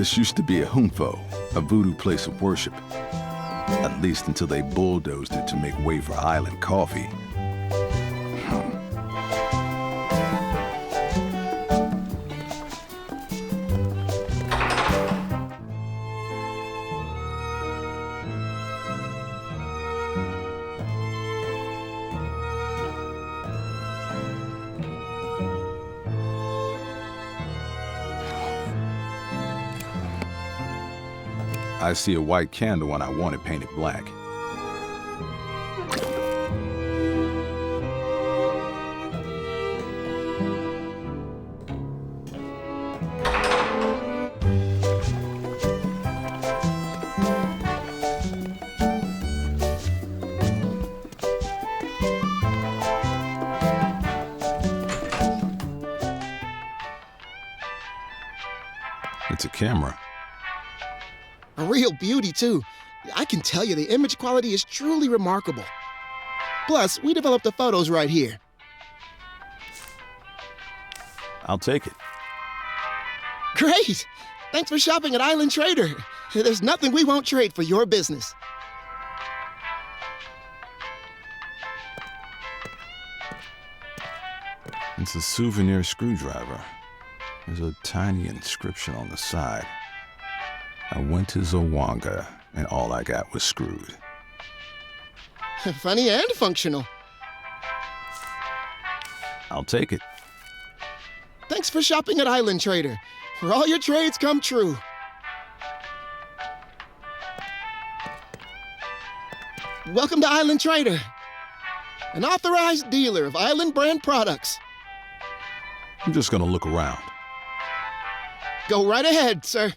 This used to be a humfo, a voodoo place of worship. At least until they bulldozed it to make way for island coffee. I see a white candle and I want it painted black. It's a camera. A real beauty, too. I can tell you the image quality is truly remarkable. Plus, we developed the photos right here. I'll take it. Great! Thanks for shopping at Island Trader. There's nothing we won't trade for your business. It's a souvenir screwdriver. There's a tiny inscription on the side. I went to Zawanga, and all I got was screwed. Funny and functional. I'll take it. Thanks for shopping at Island Trader, where all your trades come true. Welcome to Island Trader, an authorized dealer of Island brand products. I'm just gonna look around. Go right ahead, sir.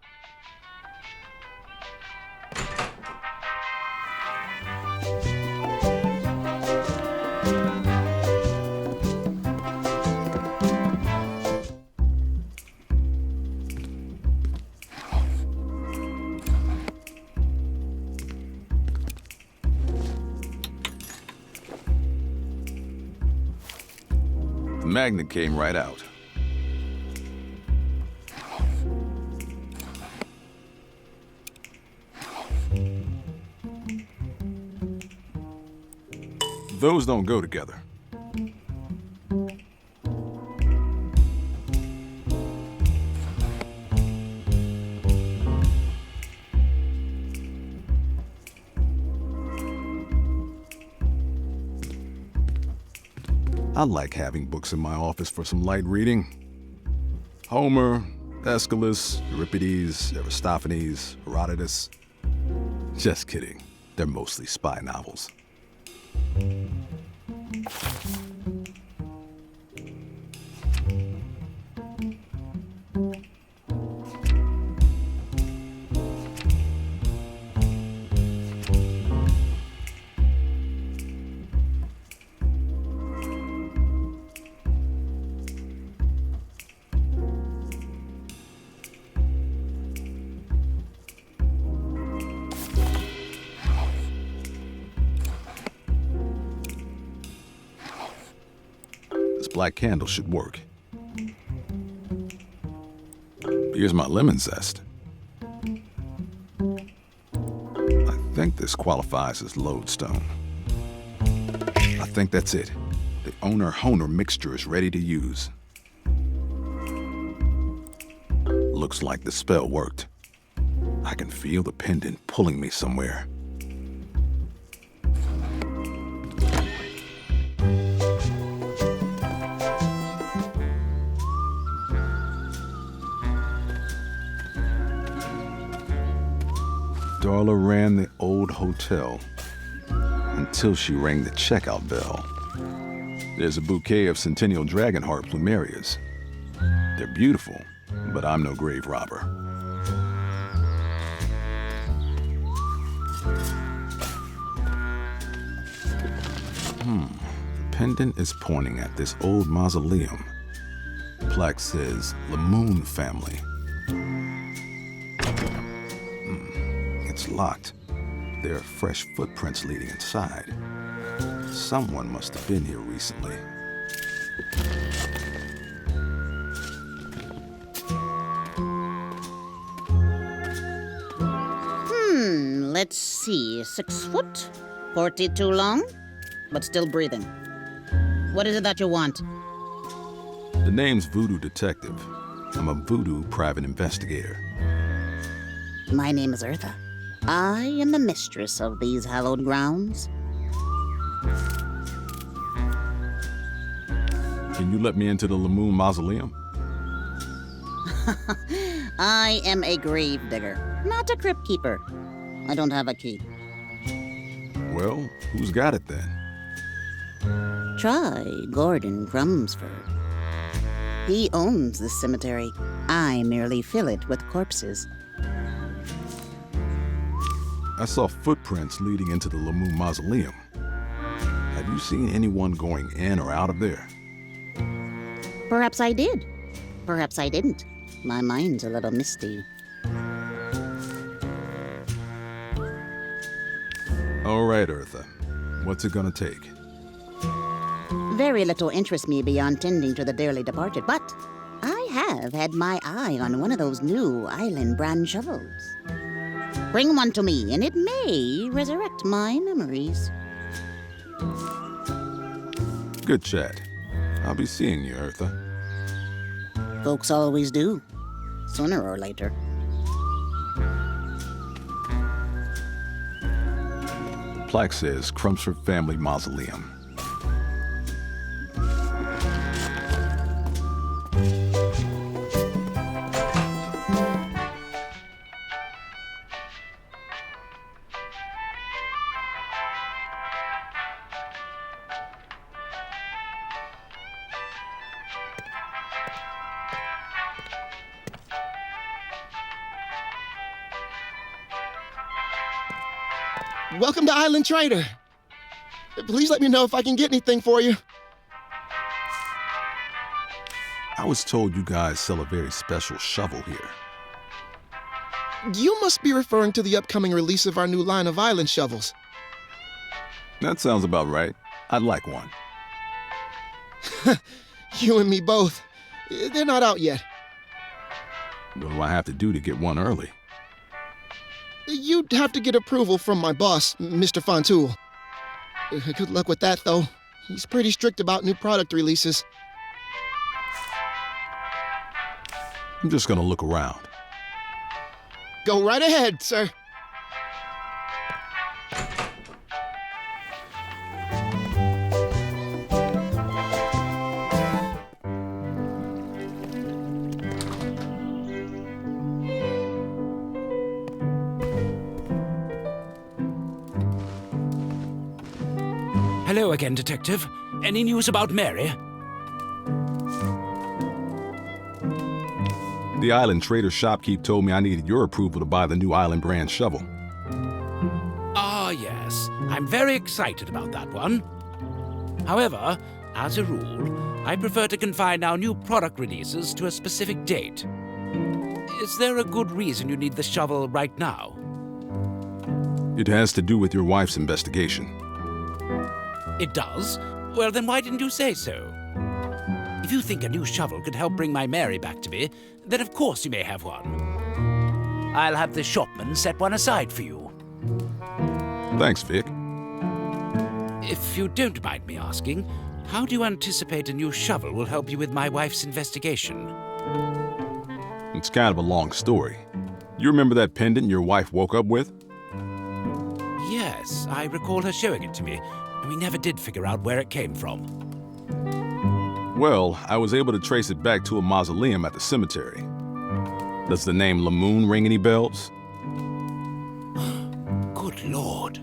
The magnet came right out. Those don't go together. I like having books in my office for some light reading. Homer, Aeschylus, Euripides, Aristophanes, Herodotus. Just kidding. They're mostly spy novels. Black candle should work. Here's my lemon zest. I think this qualifies as lodestone. I think that's it. The owner-honer mixture is ready to use. Looks like the spell worked. I can feel the pendant pulling me somewhere. Darla ran the old hotel until she rang the checkout bell. There's a bouquet of Centennial Dragonheart plumerias. They're beautiful, but I'm no grave robber. The pendant is pointing at this old mausoleum. The plaque says, Lamoon family. It's locked. There are fresh footprints leading inside. Someone must have been here recently. Let's see. 6 foot, 42 long, but still breathing. What is it that you want? The name's Voodoo Detective. I'm a voodoo private investigator. My name is Eartha. I am the mistress of these hallowed grounds. Can you let me into the Lamoon Mausoleum? I am a grave digger, not a crypt keeper. I don't have a key. Well, who's got it then? Try Gordon Crumsford. He owns this cemetery. I merely fill it with corpses. I saw footprints leading into the Lamoon Mausoleum. Have you seen anyone going in or out of there? Perhaps I did. Perhaps I didn't. My mind's a little misty. All right, Eartha. What's it gonna take? Very little interests me beyond tending to the dearly departed, but I have had my eye on one of those new island brand shovels. Bring one to me, and it may resurrect my memories. Good chat. I'll be seeing you, Eartha. Folks always do, sooner or later. The plaque says Crumsford Family Mausoleum. Welcome to Island Trader. Please let me know if I can get anything for you. I was told you guys sell a very special shovel here. You must be referring to the upcoming release of our new line of island shovels. That sounds about right. I'd like one. You and me both. They're not out yet. What do I have to do to get one early? You'd have to get approval from my boss, Mr. Fontoul. Good luck with that, though. He's pretty strict about new product releases. I'm just gonna look around. Go right ahead, sir. Hello again, Detective. Any news about Mary? The Island Trader shopkeep told me I needed your approval to buy the new Island brand shovel. Ah, yes. I'm very excited about that one. However, as a rule, I prefer to confine our new product releases to a specific date. Is there a good reason you need the shovel right now? It has to do with your wife's investigation. It does? Well, then why didn't you say so? If you think a new shovel could help bring my Mary back to me, then of course you may have one. I'll have the shopman set one aside for you. Thanks, Vic. If you don't mind me asking, how do you anticipate a new shovel will help you with my wife's investigation? It's kind of a long story. You remember that pendant your wife woke up with? Yes, I recall her showing it to me. We never did figure out where it came from. Well, I was able to trace it back to a mausoleum at the cemetery. Does the name Lamoon ring any bells? Good Lord.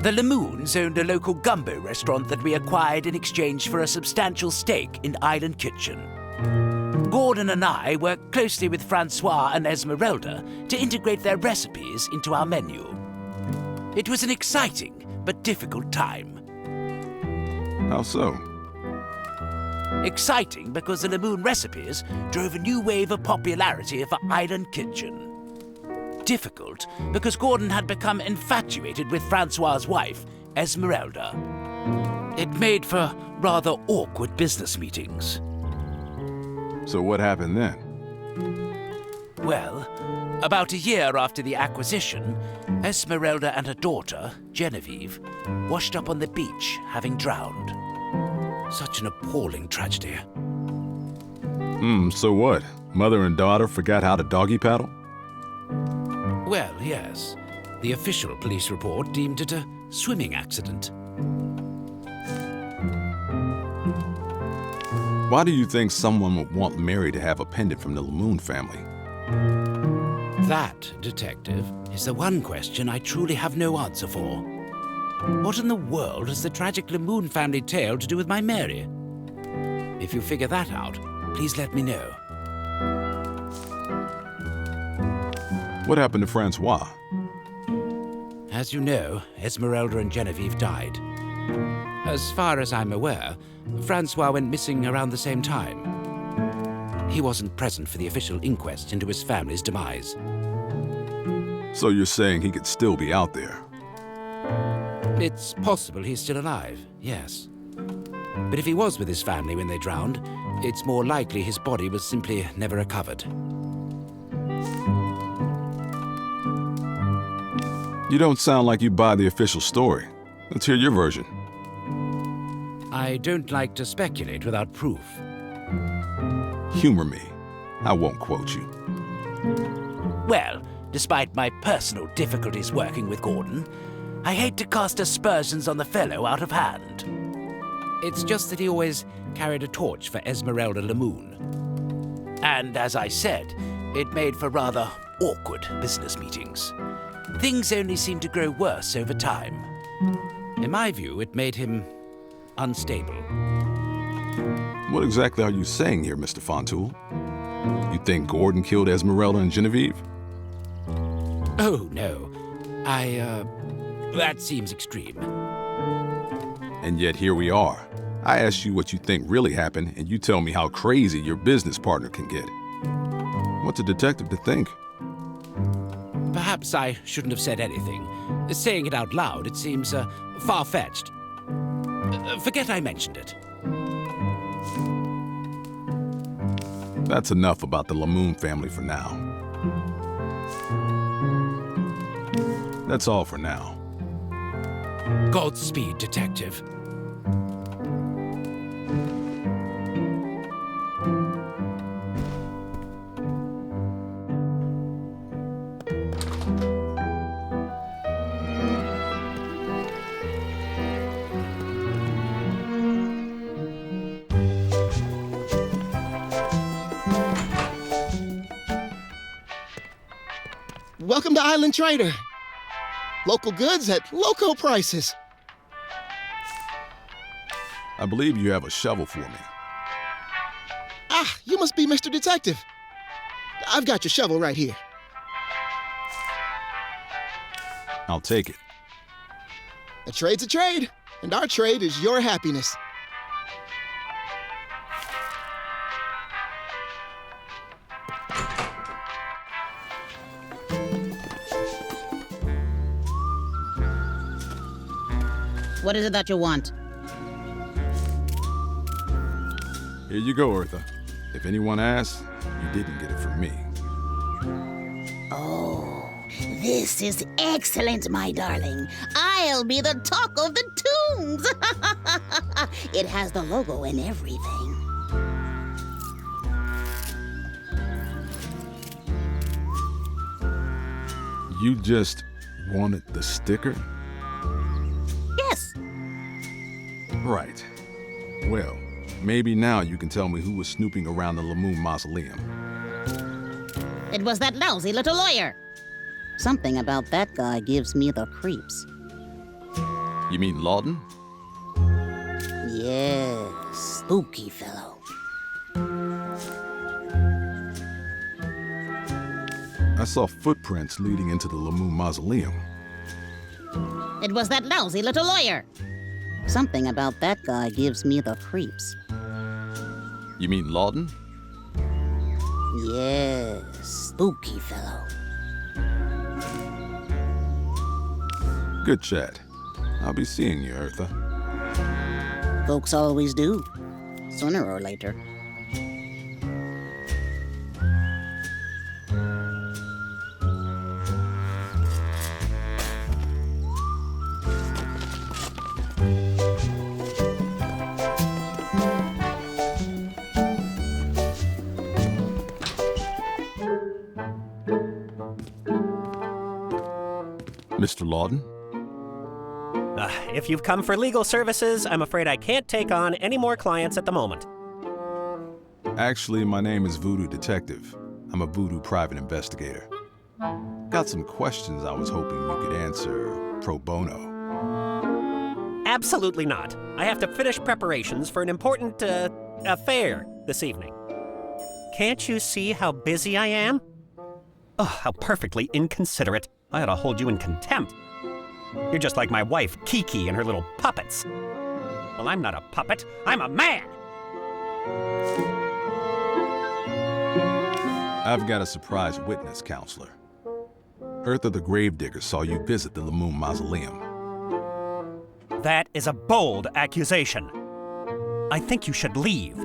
The Lamoons owned a local gumbo restaurant that we acquired in exchange for a substantial stake in Island Kitchen. Gordon and I worked closely with Francois and Esmeralda to integrate their recipes into our menu. It was an exciting but difficult time. How so? Exciting because the Lamoon recipes drove a new wave of popularity for Island Kitchen. Difficult because Gordon had become infatuated with Francois's wife, Esmeralda. It made for rather awkward business meetings. So what happened then? Well, about a year after the acquisition, Esmeralda and her daughter, Genevieve, washed up on the beach, having drowned. Such an appalling tragedy. So what? Mother and daughter forgot how to doggy paddle? Well, yes. The official police report deemed it a swimming accident. Why do you think someone would want Mary to have a pendant from the Lamoon family? That, Detective, is the one question I truly have no answer for. What in the world has the tragic Lamoon family tale to do with my Mary? If you figure that out, please let me know. What happened to Francois? As you know, Esmeralda and Genevieve died. As far as I'm aware, Francois went missing around the same time. He wasn't present for the official inquest into his family's demise. So you're saying he could still be out there? It's possible he's still alive, yes. But if he was with his family when they drowned, it's more likely his body was simply never recovered. You don't sound like you buy the official story. Let's hear your version. I don't like to speculate without proof. Humor me. I won't quote you. Well, despite my personal difficulties working with Gordon, I hate to cast aspersions on the fellow out of hand. It's just that he always carried a torch for Esmeralda Lamoon. And as I said, it made for rather awkward business meetings. Things only seemed to grow worse over time. In my view, it made him unstable. What exactly are you saying here, Mr. Fontoul? You think Gordon killed Esmeralda and Genevieve? Oh, no. That seems extreme. And yet here we are. I asked you what you think really happened, and you tell me how crazy your business partner can get. What's a detective to think? Perhaps I shouldn't have said anything. Saying it out loud, it seems far-fetched. Forget I mentioned it. That's enough about the Lamoon family for now. That's all for now. Godspeed, Detective. Welcome to Island Trader. Local goods at local prices. I believe you have a shovel for me. Ah, you must be Mr. Detective. I've got your shovel right here. I'll take it. A trade's a trade, and our trade is your happiness. What is it that you want? Here you go, Eartha. If anyone asks, you didn't get it from me. Oh, this is excellent, my darling. I'll be the talk of the tombs. It has the logo and everything. You just wanted the sticker? Yes. Right. Well, maybe now you can tell me who was snooping around the Lamoon mausoleum. It was that lousy little lawyer. Something about that guy gives me the creeps. You mean Lawton? Yes, spooky fellow. I saw footprints leading into the Lamoon mausoleum. It was that lousy little lawyer. Something about that guy gives me the creeps. You mean Lawton? Yes, spooky fellow. Good chat. I'll be seeing you, Eartha. Folks always do, sooner or later. Mr. Lawton? If you've come for legal services, I'm afraid I can't take on any more clients at the moment. Actually, my name is Voodoo Detective. I'm a voodoo private investigator. Got some questions I was hoping you could answer pro bono. Absolutely not. I have to finish preparations for an important, affair this evening. Can't you see how busy I am? Oh, how perfectly inconsiderate. I ought to hold you in contempt. You're just like my wife, Kiki, and her little puppets. Well, I'm not a puppet. I'm a man! I've got a surprise witness, counselor. Eartha the Gravedigger saw you visit the Lamoon Mausoleum. That is a bold accusation. I think you should leave.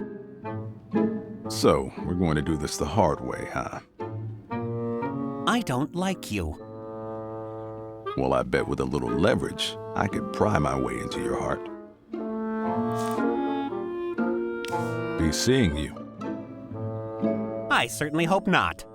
So, we're going to do this the hard way, huh? I don't like you. Well, I bet with a little leverage, I could pry my way into your heart. Be seeing you. I certainly hope not.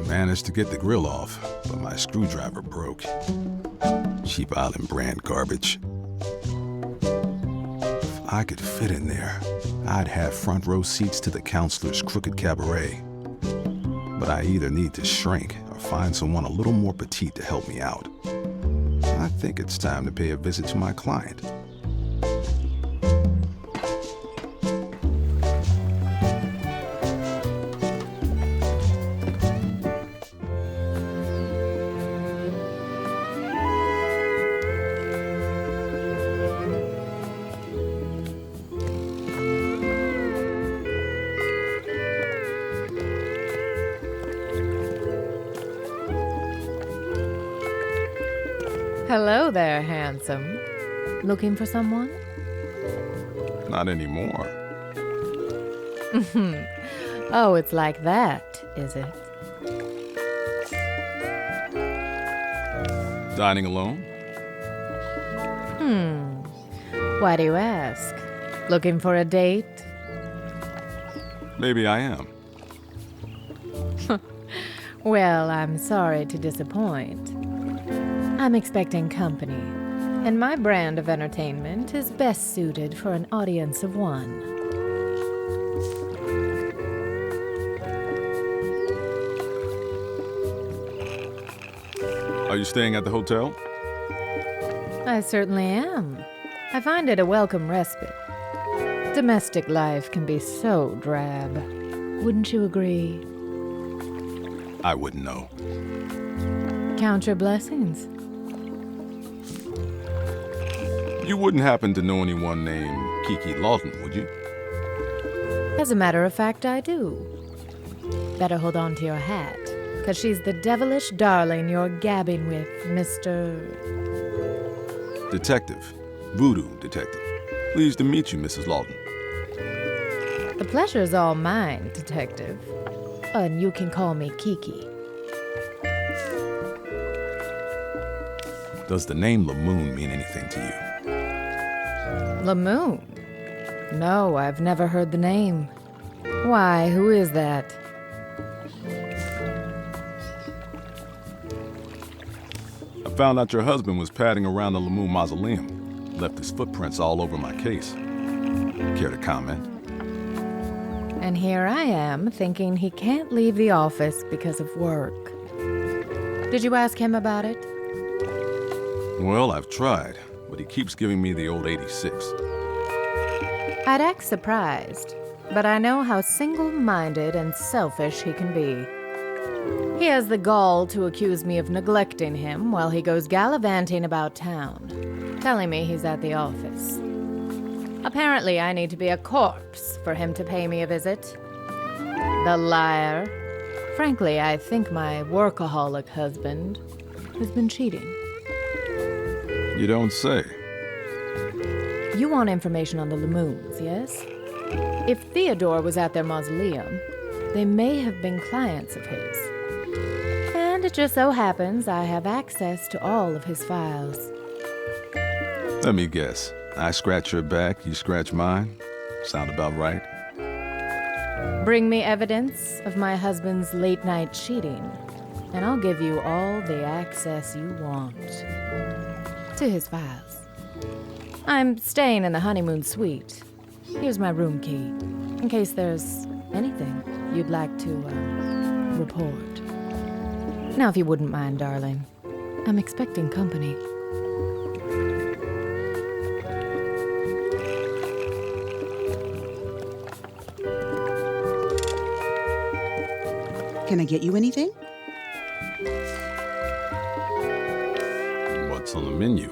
Managed to get the grill off, but my screwdriver broke. Cheap Island brand garbage. If I could fit in there, I'd have front row seats to the counselor's crooked cabaret. But I either need to shrink or find someone a little more petite to help me out. I think it's time to pay a visit to my client. Hello there, handsome. Looking for someone? Not anymore. Oh, it's like that, is it? Dining alone? Why do you ask? Looking for a date? Maybe I am. Well, I'm sorry to disappoint. I'm expecting company, and my brand of entertainment is best suited for an audience of one. Are you staying at the hotel? I certainly am. I find it a welcome respite. Domestic life can be so drab. Wouldn't you agree? I wouldn't know. Count your blessings. You wouldn't happen to know anyone named Kiki Lawton, would you? As a matter of fact, I do. Better hold on to your hat, 'cause she's the devilish darling you're gabbing with, Mr. Detective. Voodoo Detective. Pleased to meet you, Mrs. Lawton. The pleasure's all mine, Detective. And you can call me Kiki. Does the name Lamoon mean anything to you? Lamoon? No, I've never heard the name. Why, who is that? I found out your husband was padding around the Lamoon Mausoleum. Left his footprints all over my case. Care to comment? And here I am, thinking he can't leave the office because of work. Did you ask him about it? Well, I've tried, but he keeps giving me the old 86. I'd act surprised, but I know how single-minded and selfish he can be. He has the gall to accuse me of neglecting him while he goes gallivanting about town, telling me he's at the office. Apparently, I need to be a corpse for him to pay me a visit. The liar. Frankly, I think my workaholic husband has been cheating. You don't say. You want information on the Lamoons, yes? If Theodore was at their mausoleum, they may have been clients of his. And it just so happens I have access to all of his files. Let me guess. I scratch your back, you scratch mine? Sound about right? Bring me evidence of my husband's late-night cheating, and I'll give you all the access you want to his files. I'm staying in the honeymoon suite. Here's my room key, in case there's anything you'd like to, report. Now, if you wouldn't mind, darling, I'm expecting company. Can I get you anything? What's on the menu?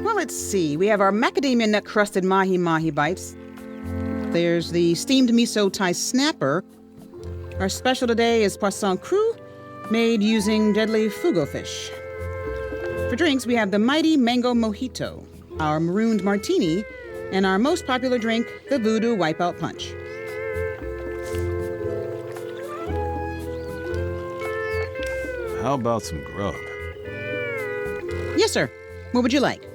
Well, let's see. We have our macadamia nut crusted mahi mahi bites. There's the steamed miso Thai snapper. Our special today is poisson cru, made using deadly fugo fish. For drinks, we have the mighty mango mojito, our marooned martini, and our most popular drink, the Voodoo Wipeout Punch. How about some grub? Yes, sir. What would you like?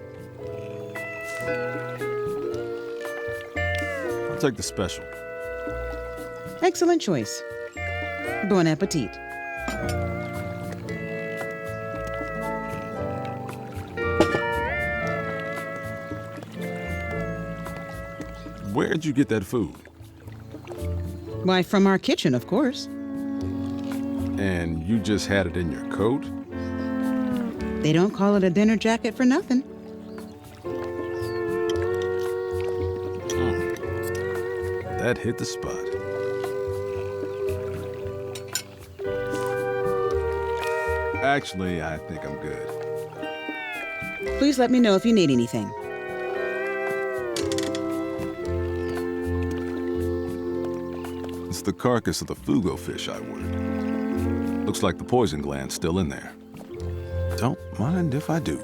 I'll take the special. Excellent choice. Bon appetit. Where'd you get that food? Why, from our kitchen, of course. And you just had it in your coat? They don't call it a dinner jacket for nothing. That hit the spot. Actually, I think I'm good. Please let me know if you need anything. It's the carcass of the fugo fish I ordered. Looks like the poison gland's still in there. Don't mind if I do.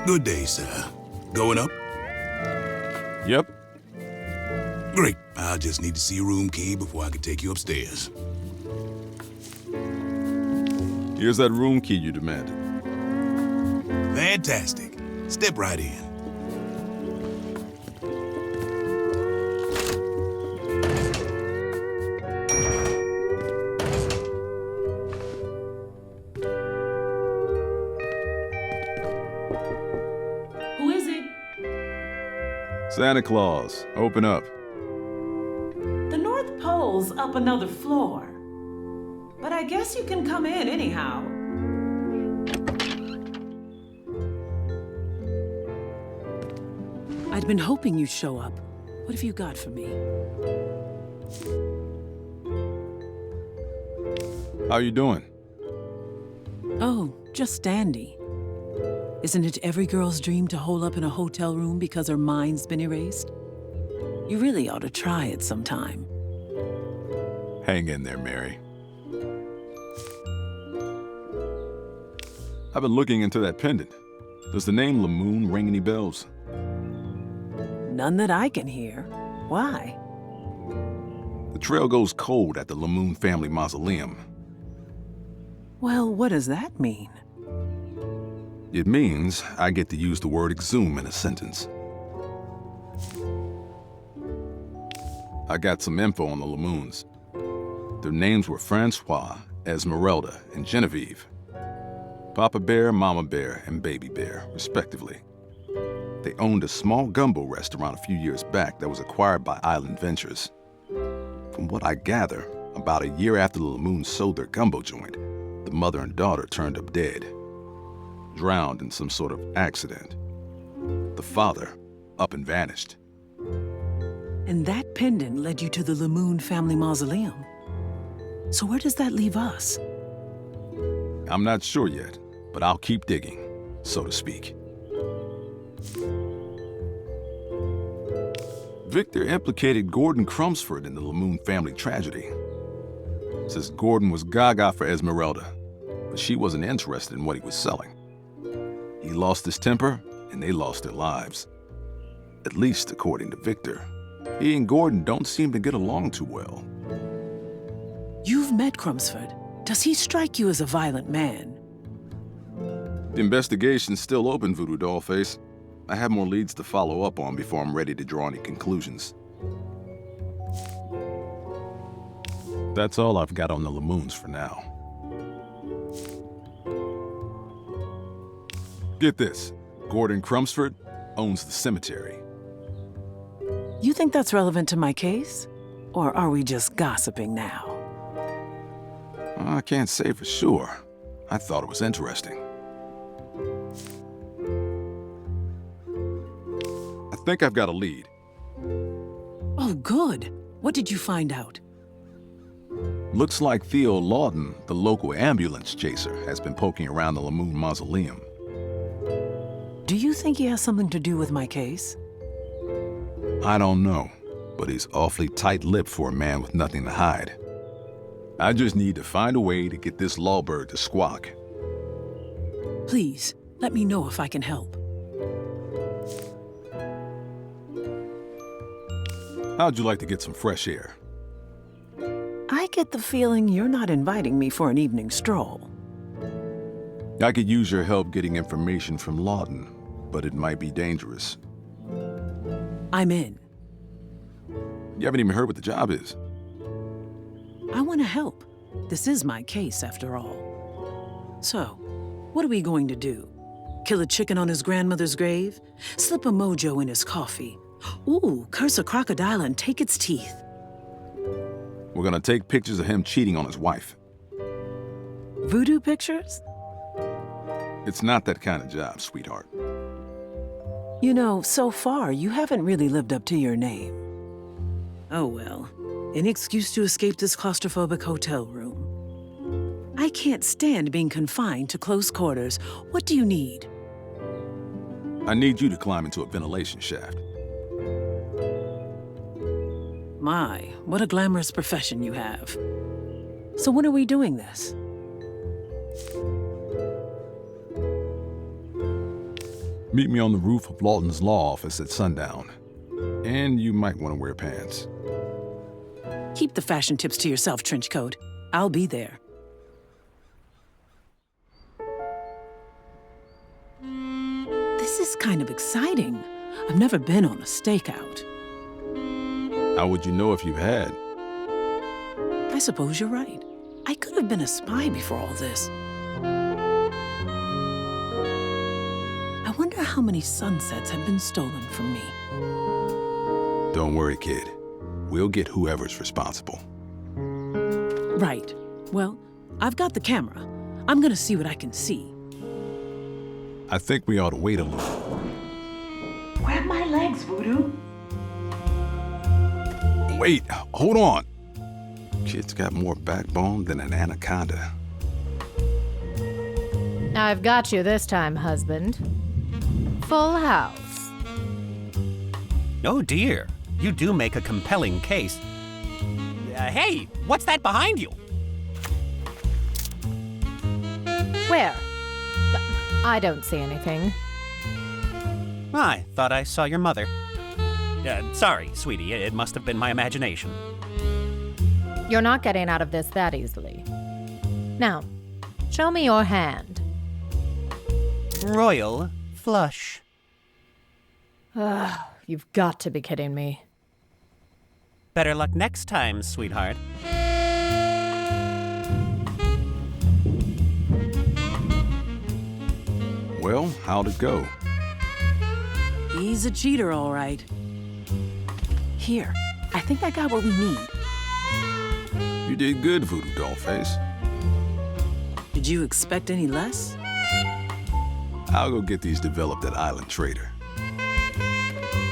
Good day, sir. Going up? Yep. Great. I'll just need to see your room key before I can take you upstairs. Here's that room key you demanded. Fantastic. Step right in. Who is it? Santa Claus, open up. The North Pole's up another floor. But I guess you can come in anyhow. I'd been hoping you'd show up. What have you got for me? How you doing? Oh, just dandy. Isn't it every girl's dream to hole up in a hotel room because her mind's been erased? You really ought to try it sometime. Hang in there, Mary. I've been looking into that pendant. Does the name Lamoon ring any bells? None that I can hear. Why? The trail goes cold at the Lamoon family mausoleum. Well, what does that mean? It means I get to use the word exhume in a sentence. I got some info on the Lamoons. Their names were Francois, Esmeralda, and Genevieve. Papa Bear, Mama Bear, and Baby Bear, respectively. They owned a small gumbo restaurant a few years back that was acquired by Island Ventures. From what I gather, about a year after the Lamoons sold their gumbo joint, the mother and daughter turned up dead, drowned in some sort of accident. the father, up and vanished. And that pendant led you to the Lamoon family mausoleum. So where does that leave us? I'm not sure yet, but I'll keep digging, so to speak. Victor implicated Gordon Crumsford in the Lamoon family tragedy. Says Gordon was gaga for Esmeralda, but she wasn't interested in what he was selling. He lost his temper, and they lost their lives. At least according to Victor. He and Gordon don't seem to get along too well. You've met Crumsford. Does he strike you as a violent man? The investigation's still open, Voodoo Dollface. I have more leads to follow up on before I'm ready to draw any conclusions. That's all I've got on the Lamoons for now. Get this, Gordon Crumsford owns the cemetery. You think that's relevant to my case? Or are we just gossiping now? I can't say for sure. I thought it was interesting. I think I've got a lead. Oh, good. What did you find out? Looks like Theo Lawton, the local ambulance chaser, has been poking around the Lamoon mausoleum. Do you think he has something to do with my case? I don't know, but he's awfully tight-lipped for a man with nothing to hide. I just need to find a way to get this lawbird to squawk. Please, let me know if I can help. How'd you like to get some fresh air? I get the feeling you're not inviting me for an evening stroll. I could use your help getting information from Lawton, but it might be dangerous. I'm in. You haven't even heard what the job is. I want to help. This is my case, after all. So, what are we going to do? Kill a chicken on his grandmother's grave? Slip a mojo in his coffee? Ooh, curse a crocodile and take its teeth? We're gonna take pictures of him cheating on his wife. Voodoo pictures? It's not that kind of job, sweetheart. You know, so far, you haven't really lived up to your name. Oh well, an excuse to escape this claustrophobic hotel room. I can't stand being confined to close quarters. What do you need? I need you to climb into a ventilation shaft. My, what a glamorous profession you have. So when are we doing this? Meet me on the roof of Lawton's law office at sundown. And you might want to wear pants. Keep the fashion tips to yourself, Trenchcoat. I'll be there. This is kind of exciting. I've never been on a stakeout. How would you know if you had? I suppose you're right. I could have been a spy before all this. I wonder how many sunsets have been stolen from me. Don't worry, kid. We'll get whoever's responsible. Right. Well, I've got the camera. I'm gonna see what I can see. I think we ought to wait a little. Grab my legs, Voodoo. Wait, hold on. Kid's got more backbone than an anaconda. I've got you this time, husband. Full house. Oh dear, you do make a compelling case. Hey, what's that behind you? Where? I don't see anything. I thought I saw your mother. Sorry, sweetie, it must have been my imagination. You're not getting out of this that easily. Now, show me your hand. Royal flush. You've got to be kidding me. Better luck next time, sweetheart. Well, how'd it go? He's a cheater, all right. Here, I think I got what we need. You did good, Voodoo Dollface. Did you expect any less? I'll go get these developed at Island Trader.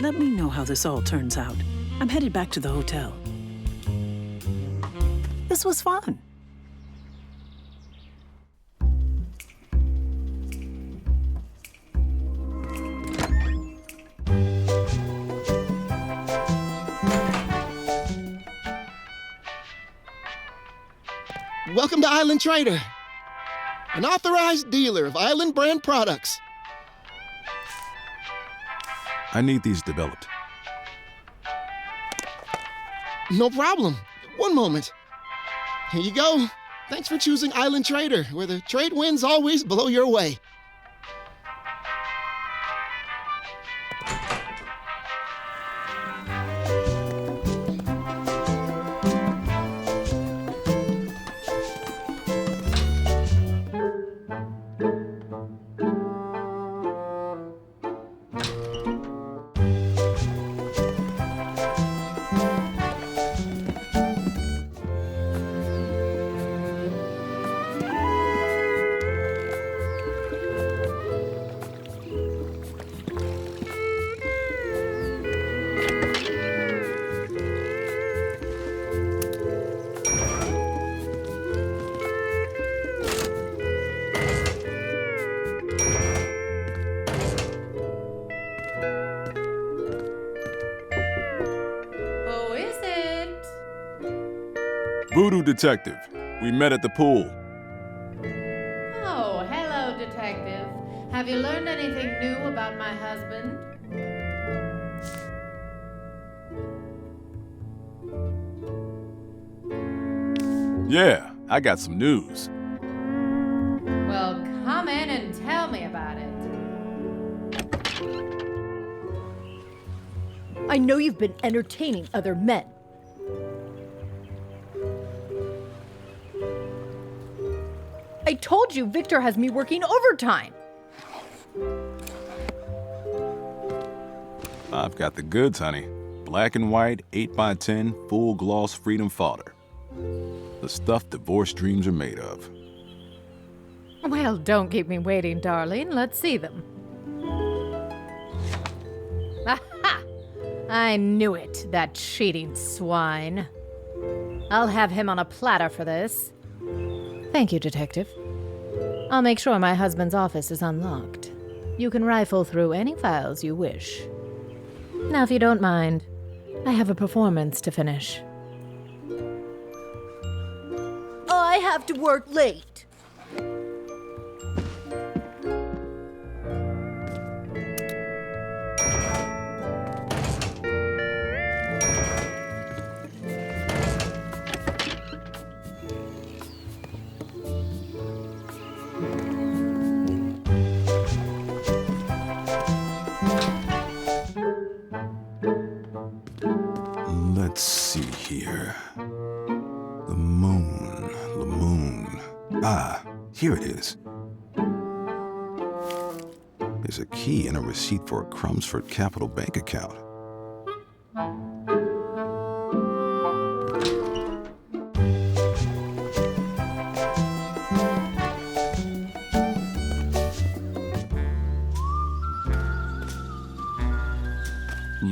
Let me know how this all turns out. I'm headed back to the hotel. This was fun. Welcome to Island Trader, an authorized dealer of Island brand products. I need these developed. No problem. One moment. Here you go. Thanks for choosing Island Trader, where the trade winds always blow your way. Who is it? Voodoo Detective. We met at the pool. Oh, hello, Detective. Have you learned anything new about my husband? Yeah, I got some news. Well, come in and tell me about it. I know you've been entertaining other men. I told you Victor has me working overtime. I've got the goods, honey. Black and white, 8x10, full gloss freedom fodder. The stuff divorce dreams are made of. Well, don't keep me waiting, darling. Let's see them. Aha! I knew it, that cheating swine. I'll have him on a platter for this. Thank you, Detective. I'll make sure my husband's office is unlocked. You can rifle through any files you wish. Now, if you don't mind, I have a performance to finish. I have to work late. Let's see here. The moon. Ah, here it is. There's a key and a receipt for a Crumbsford Capital Bank account.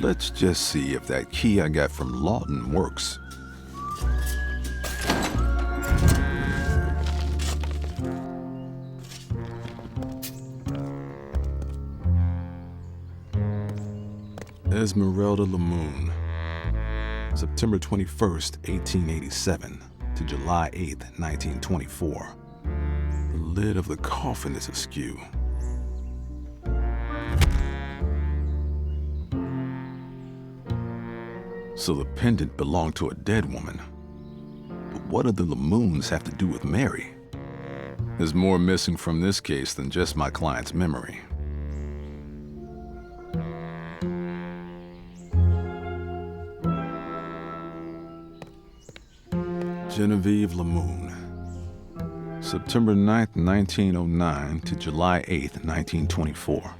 Let's just see if that key I got from Lawton works. Esmeralda Lamoon, September 21st, 1887 to July 8th, 1924. The lid of the coffin is askew. So the pendant belonged to a dead woman. But what do the Lamoons have to do with Mary? There's more missing from this case than just my client's memory. Genevieve Lamoon, September 9th, 1909 to July 8th, 1924.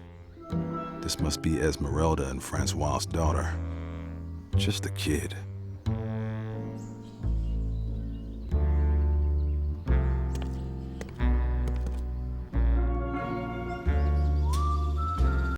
This must be Esmeralda and Francois's daughter. Just a kid.